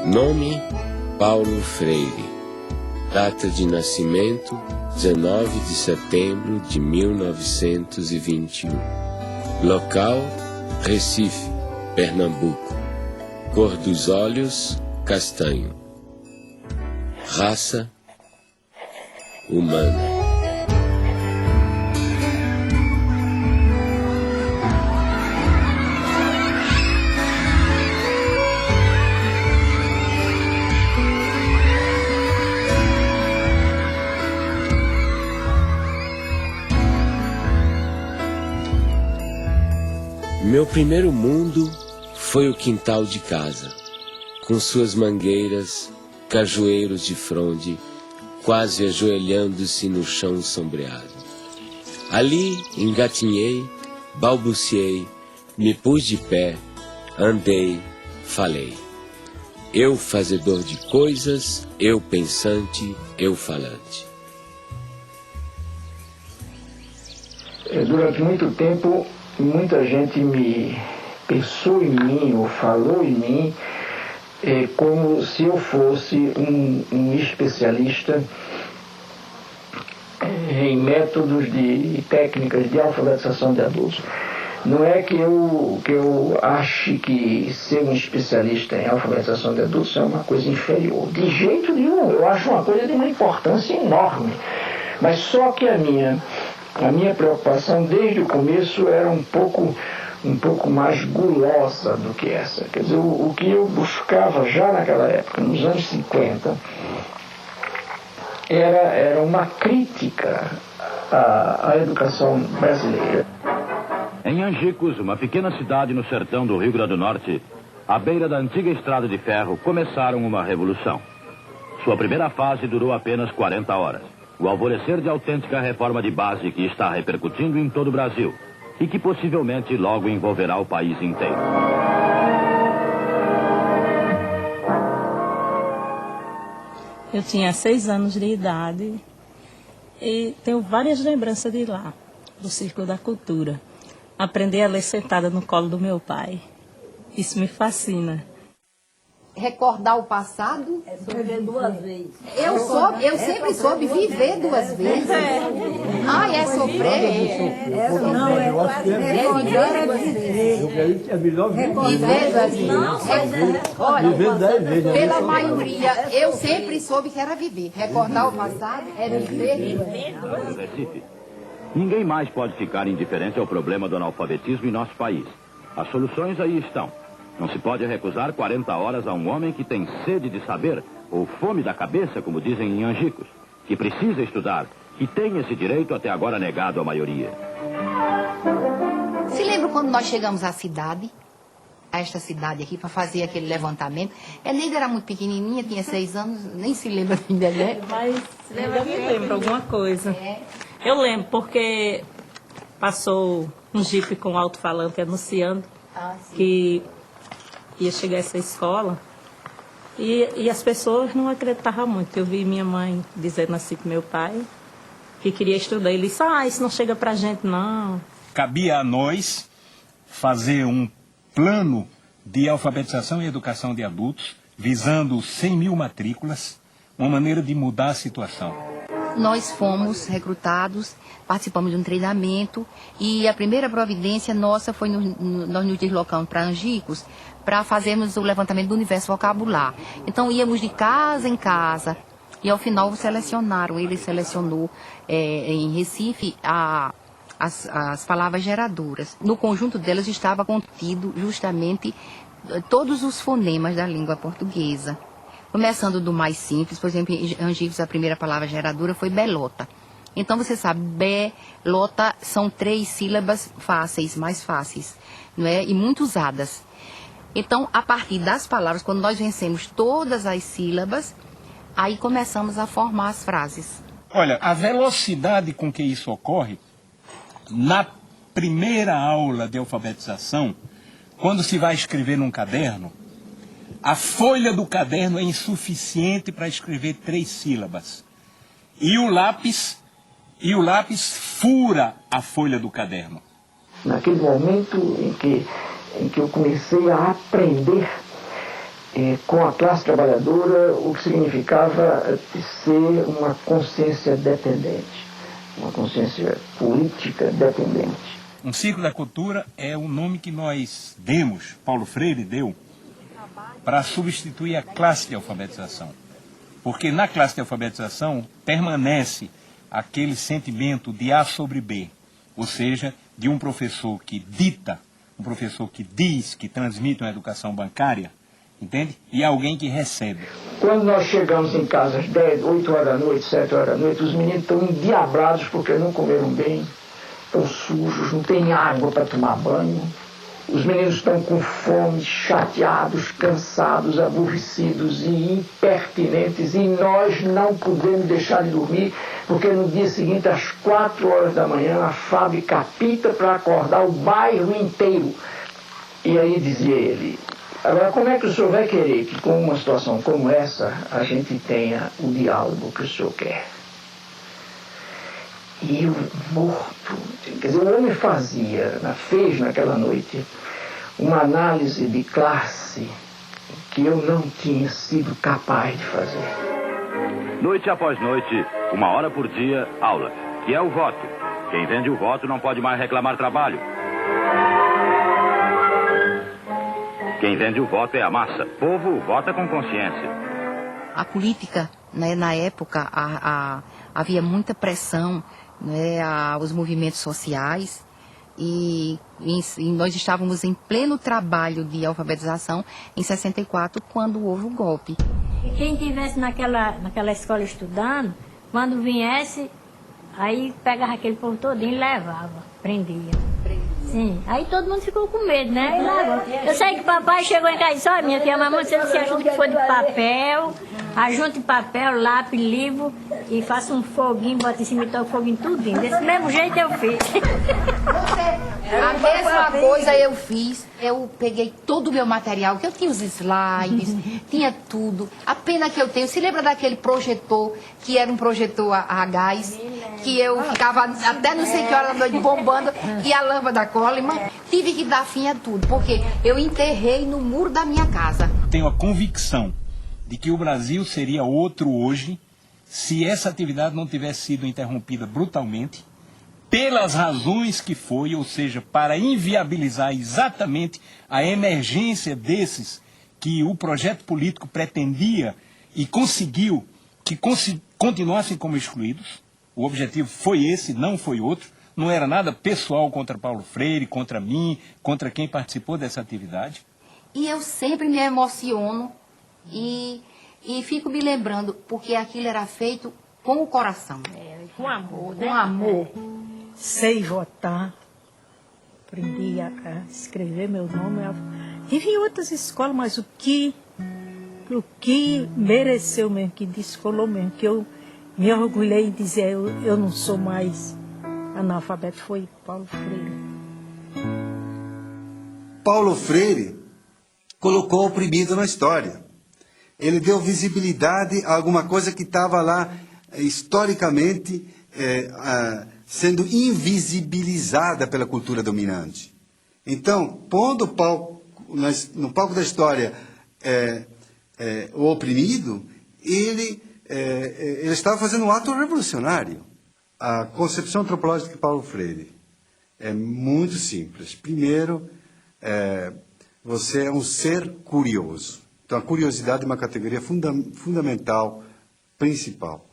Nome: Paulo Freire. Data de nascimento: 19 de setembro de 1921. Local: Recife, Pernambuco. Cor dos olhos: castanho. Raça: humana. Meu primeiro mundo foi o quintal de casa, com suas mangueiras, cajueiros de fronde, quase ajoelhando-se no chão sombreado. Ali engatinhei, balbuciei, me pus de pé, andei, falei. Eu fazedor de coisas, eu pensante, eu falante. Durante muito tempo, muita gente me pensou em mim ou falou em mim como se eu fosse um especialista em métodos e técnicas de alfabetização de adultos. Não é que eu ache que ser um especialista em alfabetização de adultos é uma coisa inferior. De jeito nenhum, eu acho uma coisa de uma importância enorme. Mas só que a minha preocupação desde o começo era um pouco mais gulosa do que essa. Quer dizer, o que eu buscava já naquela época, nos anos 50, era uma crítica à educação brasileira. Em Angicos, uma pequena cidade no sertão do Rio Grande do Norte, à beira da antiga estrada de ferro, começaram uma revolução. Sua primeira fase durou apenas 40 horas. O alvorecer de autêntica reforma de base que está repercutindo em todo o Brasil e que possivelmente logo envolverá o país inteiro. Eu tinha 6 anos de idade e tenho várias lembranças de lá, do Círculo da Cultura. Aprendi a ler sentada no colo do meu pai. Isso me fascina. Recordar o passado? Viver 2 vezes. Eu sempre soube viver 2 vezes. Ai, é sofrer? Não, é recordar é viver. Viver 2 vezes. Olha, pela maioria, eu sempre soube que era viver. Recordar o passado é viver. Recife. Ninguém mais pode ficar indiferente ao problema do analfabetismo em nosso país. As soluções aí estão. Não se pode recusar 40 horas a um homem que tem sede de saber, ou fome da cabeça, como dizem em Angicos, que precisa estudar, que tem esse direito até agora negado à maioria. Se lembra quando nós chegamos à cidade, a esta cidade aqui, para fazer aquele levantamento? A Neida era muito pequenininha, tinha 6 anos, nem se lembra ainda, né? Mas eu me lembro alguma coisa. Eu lembro porque passou um jipe com alto-falante anunciando que ia chegar essa escola e as pessoas não acreditavam muito. Eu vi minha mãe dizendo assim para meu pai que queria estudar. Ele disse, isso não chega pra gente não. Cabia a nós fazer um plano de alfabetização e educação de adultos visando 100 mil matrículas, uma maneira de mudar a situação. Nós fomos recrutados, participamos de um treinamento e a primeira providência nossa foi nós nos deslocamos para Angicos para fazermos o levantamento do universo vocabular. Então íamos de casa em casa e ao final selecionaram, ele selecionou em Recife as palavras geradoras. No conjunto delas estava contido justamente todos os fonemas da língua portuguesa. Começando do mais simples, por exemplo, em Angicos a primeira palavra geradora foi belota. Então você sabe, belota são 3 sílabas fáceis, mais fáceis, não é? E muito usadas. Então, a partir das palavras, quando nós vencemos todas as sílabas, aí começamos a formar as frases. Olha, a velocidade com que isso ocorre, na primeira aula de alfabetização, quando se vai escrever num caderno, a folha do caderno é insuficiente para escrever 3 sílabas. E o lápis fura a folha do caderno. Naquele momento em que eu comecei a aprender com a classe trabalhadora, o que significava ser uma consciência dependente, uma consciência política dependente. Um ciclo da cultura é o nome que nós demos, Paulo Freire deu, para substituir a classe de alfabetização. Porque na classe de alfabetização permanece aquele sentimento de A sobre B, ou seja, de um professor que dita, um professor que diz, que transmite uma educação bancária, entende? E alguém que recebe. Quando nós chegamos em casa às 10, 8 horas da noite, 7 horas da noite, os meninos estão endiabrados porque não comeram bem, estão sujos, não tem água para tomar banho. Os meninos estão com fome, chateados, cansados, aborrecidos e impertinentes, e nós não podemos deixar de dormir, porque no dia seguinte, às 4 horas da manhã, a fábrica apita para acordar o bairro inteiro. E aí dizia ele: agora, como é que o senhor vai querer que, com uma situação como essa, a gente tenha o diálogo que o senhor quer? E eu morto, quer dizer, o homem fez naquela noite uma análise de classe que eu não tinha sido capaz de fazer. Noite após noite, 1 hora por dia, aula, que é o voto. Quem vende o voto não pode mais reclamar trabalho. Quem vende o voto é a massa. Povo vota com consciência. A política, né, na época, havia muita pressão, né, aos movimentos sociais, e nós estávamos em pleno trabalho de alfabetização em 64, quando houve o golpe. E quem estivesse naquela escola estudando, quando viesse, aí pegava aquele povo todinho e levava, prendia. Sim, aí todo mundo ficou com medo, né? Eu sei que papai chegou em casa e disse: olha, minha filha, mamãe, você disse ajuda que for de papel, ajunte papel, lápis, livro, e faça um foguinho, bota em cima e toca o foguinho tudinho. Desse mesmo jeito eu fiz. A mesma coisa eu fiz. Eu peguei todo o meu material, que eu tinha os slides, tinha tudo. A pena que eu tenho, se lembra daquele projetor, que era um projetor a gás, que eu ficava até não sei que hora da noite bombando, e a lâmpada Coleman, tive que dar fim a tudo, porque eu enterrei no muro da minha casa. Tenho a convicção de que o Brasil seria outro hoje se essa atividade não tivesse sido interrompida brutalmente, pelas razões que foi, ou seja, para inviabilizar exatamente a emergência desses que o projeto político pretendia e conseguiu que continuassem como excluídos. O objetivo foi esse, não foi outro. Não era nada pessoal contra Paulo Freire, contra mim, contra quem participou dessa atividade. E eu sempre me emociono e fico me lembrando, porque aquilo era feito com o coração. Com amor, né? Com amor. Sei votar, aprendi a escrever meu nome. Tive em outras escolas, mas o que mereceu mesmo, que descolou mesmo, que eu me orgulhei em dizer eu não sou mais analfabeto, foi Paulo Freire. Paulo Freire colocou o oprimido na história. Ele deu visibilidade a alguma coisa que estava lá historicamente sendo invisibilizada pela cultura dominante. Então, pondo no palco da história o oprimido, ele estava fazendo um ato revolucionário. A concepção antropológica de Paulo Freire é muito simples. Primeiro, você é um ser curioso. Então, a curiosidade é uma categoria fundamental, principal.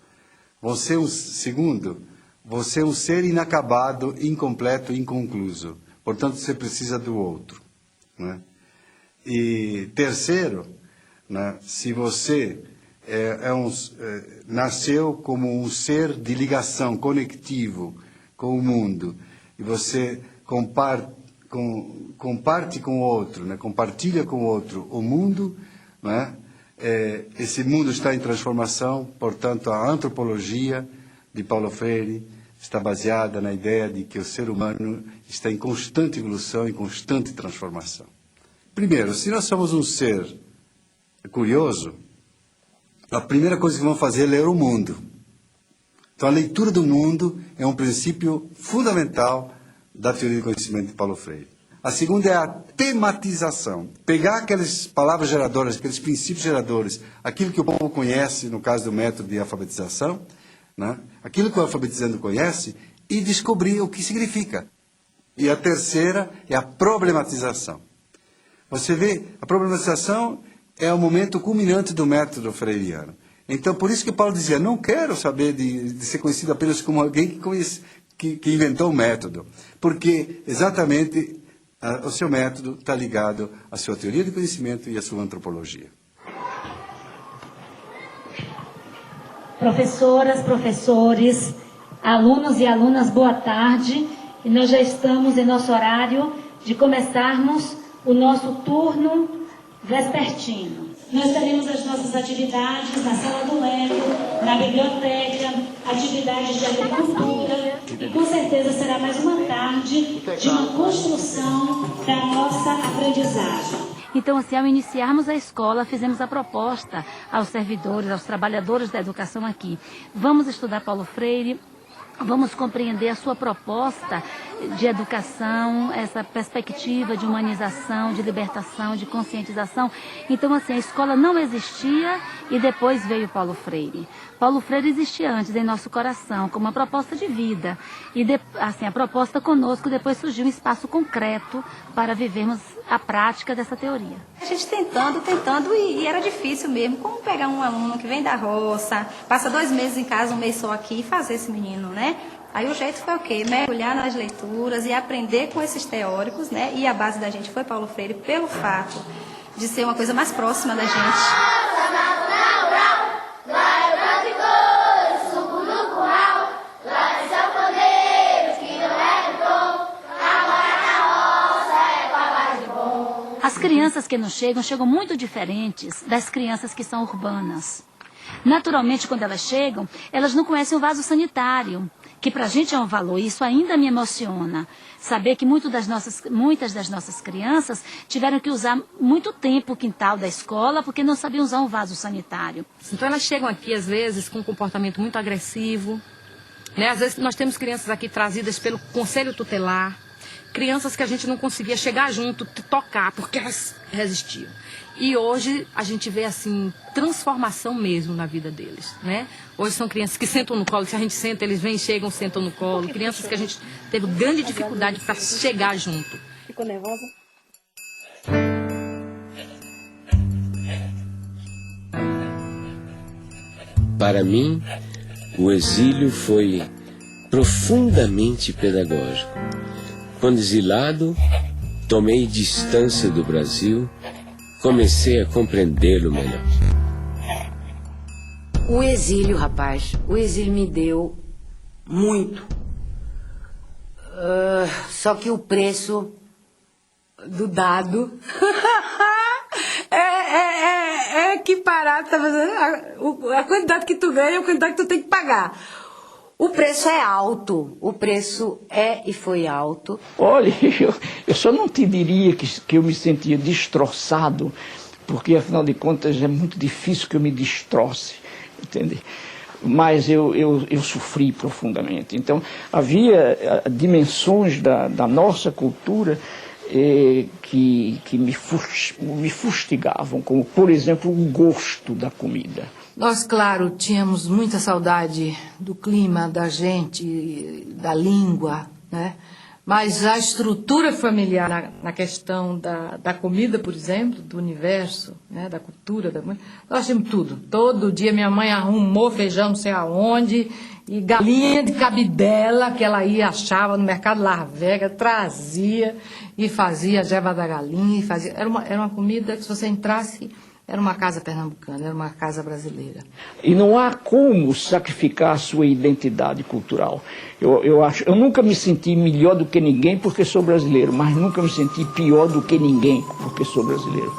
Segundo, você é um ser inacabado, incompleto, inconcluso. Portanto, você precisa do outro. Né? E terceiro, né, se você nasceu como um ser de ligação, conectivo com o mundo, e você comparte com o outro, né, compartilha com o outro o mundo, né, esse mundo está em transformação. Portanto, a antropologia de Paulo Freire está baseada na ideia de que o ser humano está em constante evolução e constante transformação. Primeiro, se nós somos um ser curioso, a primeira coisa que vamos fazer é ler o mundo. Então, a leitura do mundo é um princípio fundamental da teoria do conhecimento de Paulo Freire. A segunda é a tematização. Pegar aquelas palavras geradoras, aqueles princípios geradores, aquilo que o povo conhece, no caso do método de alfabetização, né? Aquilo que o alfabetizando conhece, e descobrir o que significa. E a terceira é a problematização. Você vê, a problematização é o momento culminante do método freiriano. Então, por isso que Paulo dizia, não quero saber de ser conhecido apenas como alguém que inventou o método. Porque, exatamente, o seu método está ligado à sua teoria de conhecimento e à sua antropologia. Professoras, professores, alunos e alunas, boa tarde. E nós já estamos em nosso horário de começarmos o nosso turno vespertino. Nós teremos as nossas atividades na sala do Lego, na biblioteca, atividades de agricultura, e com certeza será mais uma tarde de uma construção da nossa aprendizagem. Então, assim, ao iniciarmos a escola, fizemos a proposta aos servidores, aos trabalhadores da educação aqui. Vamos estudar Paulo Freire, vamos compreender a sua proposta de educação, essa perspectiva de humanização, de libertação, de conscientização. Então, assim, a escola não existia e depois veio Paulo Freire. Paulo Freire existia antes em nosso coração, como uma proposta de vida. E, assim, a proposta conosco, depois surgiu um espaço concreto para vivermos a prática dessa teoria. A gente tentando, e era difícil mesmo. Como pegar um aluno que vem da roça, passa 2 meses em casa, 1 mês só aqui, e fazer esse menino, né? Aí o jeito foi o quê? Mergulhar nas leituras e aprender com esses teóricos, né? E a base da gente foi Paulo Freire, pelo fato de ser uma coisa mais próxima da gente. As crianças que nos chegam muito diferentes das crianças que são urbanas. Naturalmente, quando elas chegam, elas não conhecem o vaso sanitário, que para a gente é um valor, e isso ainda me emociona. Saber que muitas das nossas crianças tiveram que usar muito tempo o quintal da escola porque não sabiam usar um vaso sanitário. Então elas chegam aqui, às vezes, com um comportamento muito agressivo, né? Às vezes nós temos crianças aqui trazidas pelo conselho tutelar, crianças que a gente não conseguia chegar junto, tocar, porque elas resistiam. E hoje a gente vê, assim, transformação mesmo na vida deles, né? Hoje são crianças que sentam no colo, se a gente senta, eles vêm, chegam, sentam no colo. Crianças que a gente teve grande dificuldade para chegar junto. Ficou nervosa? Para mim, o exílio foi profundamente pedagógico. Quando exilado, tomei distância do Brasil, comecei a compreendê-lo melhor. O exílio, rapaz, o exílio me deu muito. Só que o preço do dado é equiparado, tá fazendo? A quantidade que tu ganha é a quantidade que tu tem que pagar. O preço é alto, o preço é e foi alto. Olha, eu só não te diria que eu me sentia destroçado, porque afinal de contas é muito difícil que eu me destroce, entende? Mas eu sofri profundamente. Então havia dimensões da nossa cultura que me fustigavam, como por exemplo o gosto da comida. Nós, claro, tínhamos muita saudade do clima, da gente, da língua, né? Mas a estrutura familiar na questão da comida, por exemplo, do universo, né? Da cultura, nós tínhamos tudo. Todo dia minha mãe arrumou feijão não sei aonde, e galinha de cabidela, que ela ia, achava no mercado Las Vegas, trazia e fazia a jeba da galinha. Era uma comida que se você entrasse... Era uma casa pernambucana, era uma casa brasileira. E não há como sacrificar a sua identidade cultural. Eu nunca me senti melhor do que ninguém porque sou brasileiro, mas nunca me senti pior do que ninguém porque sou brasileiro.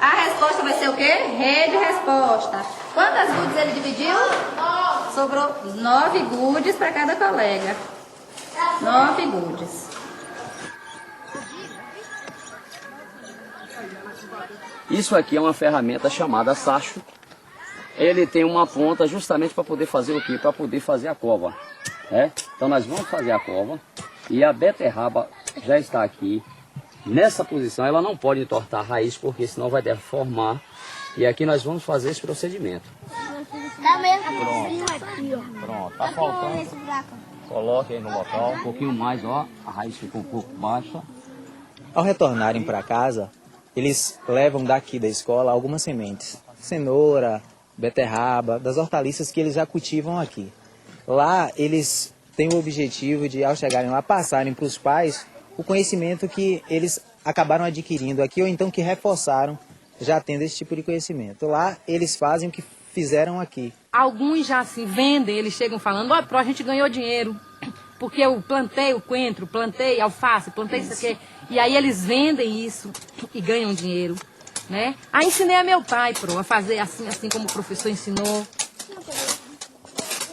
A resposta vai ser o quê? Rede resposta. Quantas gudes ele dividiu? 9. sobrou 9 goodies para cada colega. 9 goodies. Isso aqui é uma ferramenta chamada sacho. Ele tem uma ponta justamente para poder fazer o quê? Para poder fazer a cova. Então nós vamos fazer a cova e a beterraba já está aqui. Nessa posição ela não pode entortar a raiz porque senão vai deformar. E aqui nós vamos fazer esse procedimento. Pronto, tá faltando. Coloque aí no local, um pouquinho mais, ó. A raiz ficou um pouco baixa. Ao retornarem para casa, eles levam daqui da escola algumas sementes. Cenoura, beterraba, das hortaliças que eles já cultivam aqui. Lá eles têm o objetivo de, ao chegarem lá, passarem para os pais o conhecimento que eles acabaram adquirindo aqui ou então que reforçaram já tendo esse tipo de conhecimento. Lá eles fazem o que fizeram aqui. Alguns já assim vendem, eles chegam falando, ó, a gente ganhou dinheiro, porque eu plantei o coentro, plantei alface, plantei isso aqui. E aí eles vendem isso e ganham dinheiro, né? Aí ensinei a meu pai, a fazer assim como o professor ensinou.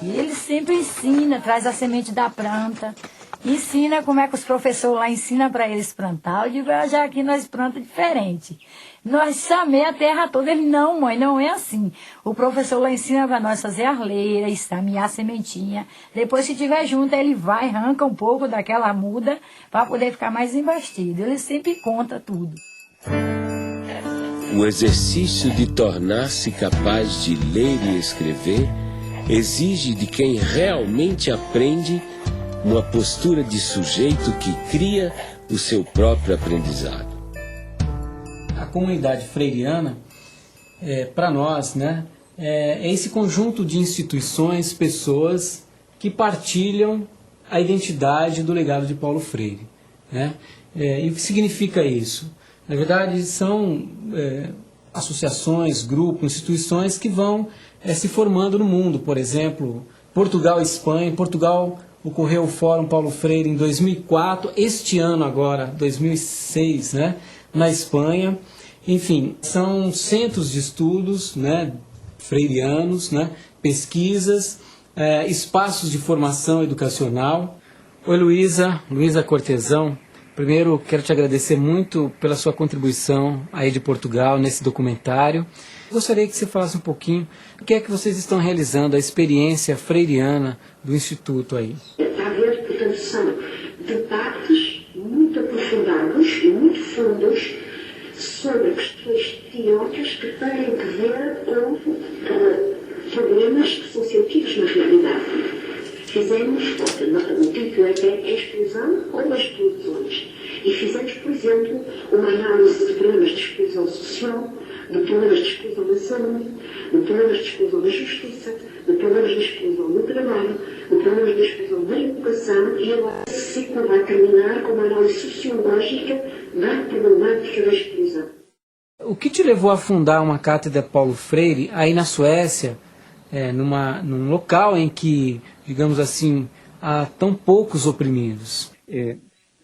E ele sempre ensina, traz a semente da planta, ensina como é que os professores lá ensinam para eles plantar. Eu digo, já aqui nós plantamos diferente. Nós chamei a terra toda. Ele, não, mãe, não é assim. O professor lá ensina para nós fazer arleira, estamear a sementinha. Depois, se tiver junto, ele vai, arranca um pouco daquela muda para poder ficar mais embastido. Ele sempre conta tudo. O exercício de tornar-se capaz de ler e escrever exige de quem realmente aprende uma postura de sujeito que cria o seu próprio aprendizado. A comunidade freiriana, para nós, né, é esse conjunto de instituições, pessoas que partilham a identidade do legado de Paulo Freire, né? E o que significa isso? Na verdade, são associações, grupos, instituições que vão se formando no mundo. Por exemplo, Portugal e Espanha. Em Portugal ocorreu o Fórum Paulo Freire em 2004, este ano agora, 2006, né, na Espanha. Enfim, são centros de estudos, né, freirianos, né, pesquisas, espaços de formação educacional. Oi, Luísa Cortesão. Primeiro, quero te agradecer muito pela sua contribuição aí de Portugal nesse documentário. Gostaria que você falasse um pouquinho o que é que vocês estão realizando, a experiência freiriana do Instituto aí. Está a ver, portanto, são debates muito aprofundados e muito fundos sobre questões teóricas que têm que ver com problemas que são sentidos na realidade. Fizemos, o título é a exclusão ou as exclusões. E fizemos, por exemplo, uma análise de problemas de exclusão social, de problemas de exclusão na saúde, de problemas de exclusão na justiça, de problemas de exclusão no trabalho, de problemas de exclusão na educação, e agora esse ciclo vai terminar com uma análise sociológica da problemática da exclusão. O que te levou a fundar uma cátedra Paulo Freire aí na Suécia, num local em que, digamos assim, há tão poucos oprimidos?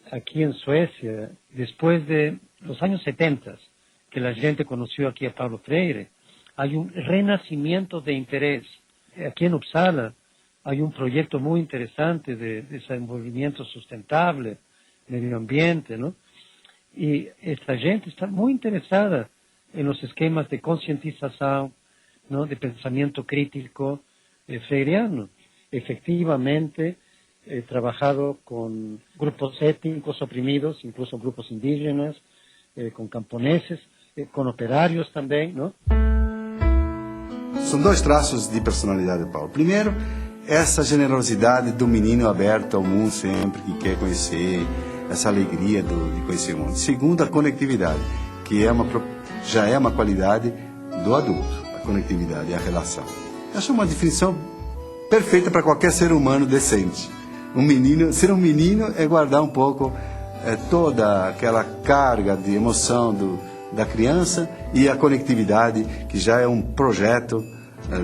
Aquí en Suecia, después de los años 70, que la gente conoció aquí a Paulo Freire, hay un renacimiento de interés. Aquí en Uppsala hay un proyecto muy interesante de desenvolvimiento sustentable, medio ambiente, ¿no? Y esta gente está muy interesada en los esquemas de concientización, ¿no?, de pensamiento crítico freiriano. Efectivamente, he trabajado con grupos étnicos oprimidos, incluso grupos indígenas, con camponeses, con operários também, não? São dois traços de personalidade de Paulo. Primeiro, essa generosidade do menino aberto ao mundo sempre, que quer conhecer, essa alegria de conhecer o mundo. Segundo, a conectividade, que já é uma qualidade do adulto, a conectividade e a relação. Eu acho uma definição perfeita para qualquer ser humano decente. Ser um menino é guardar um pouco toda aquela carga de emoção da criança e a conectividade, que já é um projeto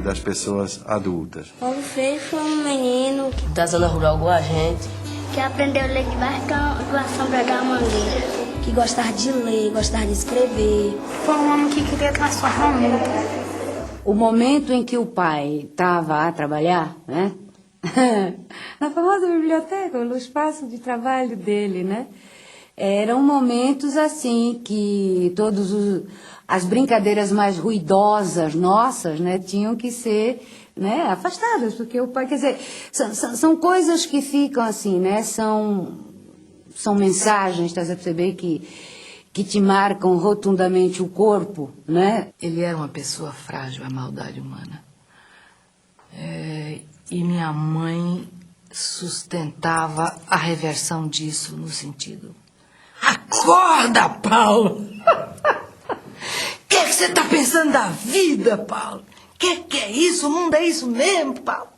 das pessoas adultas. Paulo Freire foi um menino da zona rural igual a gente, que aprendeu a ler debaixo da sombra da mangueira, que gostava de ler, gostava de escrever. Foi um homem que queria transformar o mundo. O momento em que o pai estava a trabalhar, né? Na famosa biblioteca, no espaço de trabalho dele, né? Eram momentos assim que as brincadeiras mais ruidosas nossas, né, tinham que ser, né, afastadas, porque o pai, quer dizer, são coisas que ficam assim, né? São mensagens, estás a perceber, que te marcam rotundamente o corpo, né? Ele era uma pessoa frágil à maldade humana. E minha mãe sustentava a reversão disso no sentido: acorda, Paulo! O que você está pensando da vida, Paulo? Que é isso? O mundo é isso mesmo, Paulo?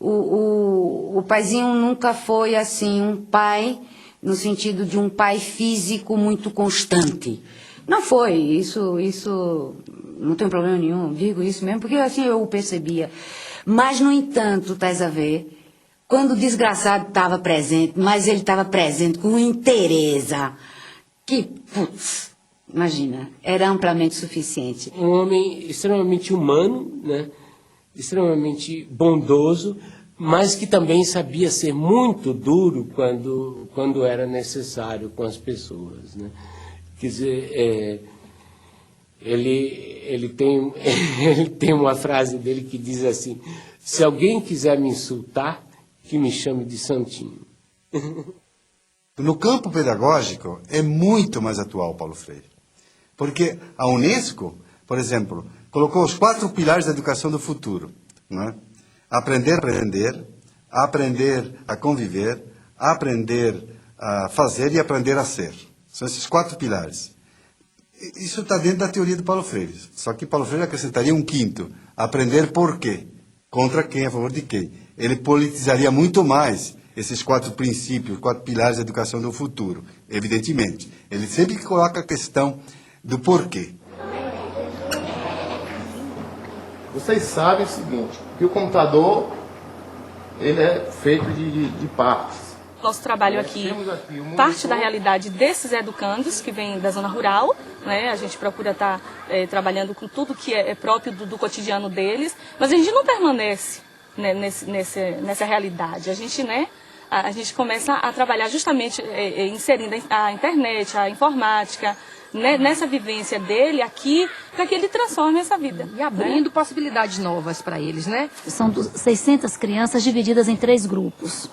O paizinho nunca foi assim um pai no sentido de um pai físico muito constante. Não foi, isso não tem problema nenhum, digo isso mesmo, porque assim eu o percebia. Mas, no entanto, estás a ver, quando o desgraçado estava presente, mas ele estava presente com interesse, que, putz, imagina, era amplamente suficiente. Um homem extremamente humano, né? Extremamente bondoso, mas que também sabia ser muito duro quando era necessário com as pessoas, né? Quer dizer, ele tem uma frase dele que diz assim: se alguém quiser me insultar, que me chame de santinho. No campo pedagógico é muito mais atual Paulo Freire, porque a Unesco, por exemplo, colocou os 4 pilares da educação do futuro, né? Aprender a conviver, aprender a fazer e aprender a ser. São esses 4 pilares. Isso está dentro da teoria do Paulo Freire. Só que Paulo Freire acrescentaria um 5º: aprender por quê. Contra quem, a favor de quem. Ele politizaria muito mais esses 4 princípios, 4 pilares da educação do futuro, evidentemente. Ele sempre coloca a questão do porquê. Vocês sabem o seguinte, que o computador ele é feito de partes. Nosso trabalho aqui parte da realidade desses educandos que vêm da zona rural, né? A gente procura estar trabalhando com tudo que é próprio do cotidiano deles, mas a gente não permanece, né, nessa realidade. A gente começa a trabalhar justamente inserindo a internet, a informática, né, nessa vivência dele aqui, para que ele transforme essa vida. E abrindo possibilidades novas para eles, né? São 600 crianças divididas em 3 grupos.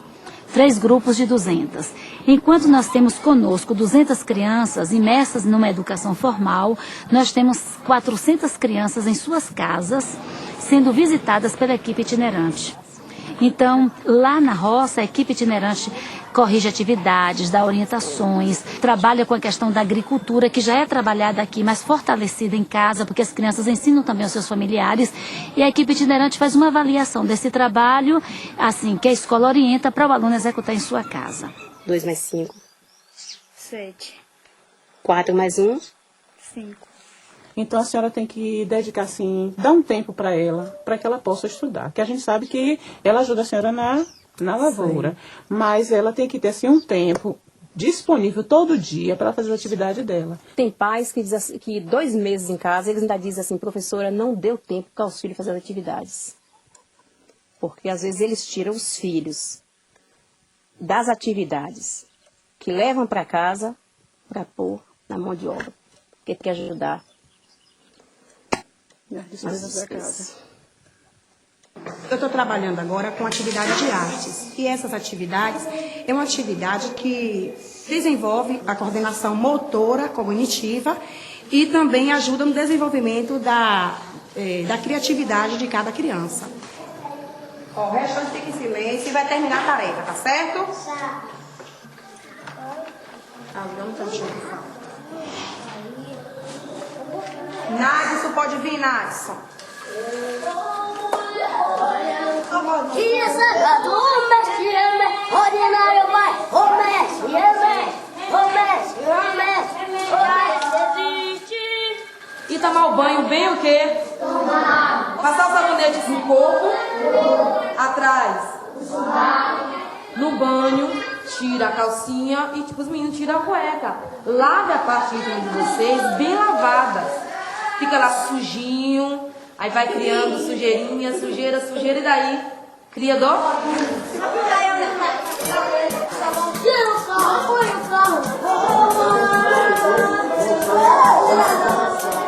3 grupos de 200. Enquanto nós temos conosco 200 crianças imersas numa educação formal, nós temos 400 crianças em suas casas, sendo visitadas pela equipe itinerante. Então, lá na roça, a equipe itinerante corrige atividades, dá orientações, trabalha com a questão da agricultura, que já é trabalhada aqui, mas fortalecida em casa, porque as crianças ensinam também aos seus familiares, e a equipe itinerante faz uma avaliação desse trabalho, assim, que a escola orienta para o aluno executar em sua casa. 2 mais 5. 7. 4 mais 1. 5. Então a senhora tem que dedicar, assim, dar um tempo para ela, para que ela possa estudar. Que a gente sabe que ela ajuda a senhora na lavoura, sim, mas ela tem que ter, assim, um tempo disponível todo dia para fazer a atividade dela. Tem pais que dizem assim, que 2 meses em casa, eles ainda dizem assim: professora, não deu tempo para os filhos fazer as atividades. Porque às vezes eles tiram os filhos das atividades que levam para casa para pôr na mão de obra, porque tem que ajudar. Eu estou trabalhando agora com atividade de artes. E essas atividades é uma atividade que desenvolve a coordenação motora, cognitiva e também ajuda no desenvolvimento da criatividade de cada criança. O restante fica em silêncio e vai terminar a tarefa, tá certo? Nadson, pode vir, Nadson. Dia sagrado, o mestre é ordinário, vai. O mestre E tomar o banho bem o quê? Passar o sabonete no corpo, atrás. No banho, tira a calcinha e tipo os meninos tiram a cueca. Lave a parte íntima de vocês bem lavada. Fica lá sujinho, Aí vai criando sujeirinha, sujeira, sujeira, e daí cria dor?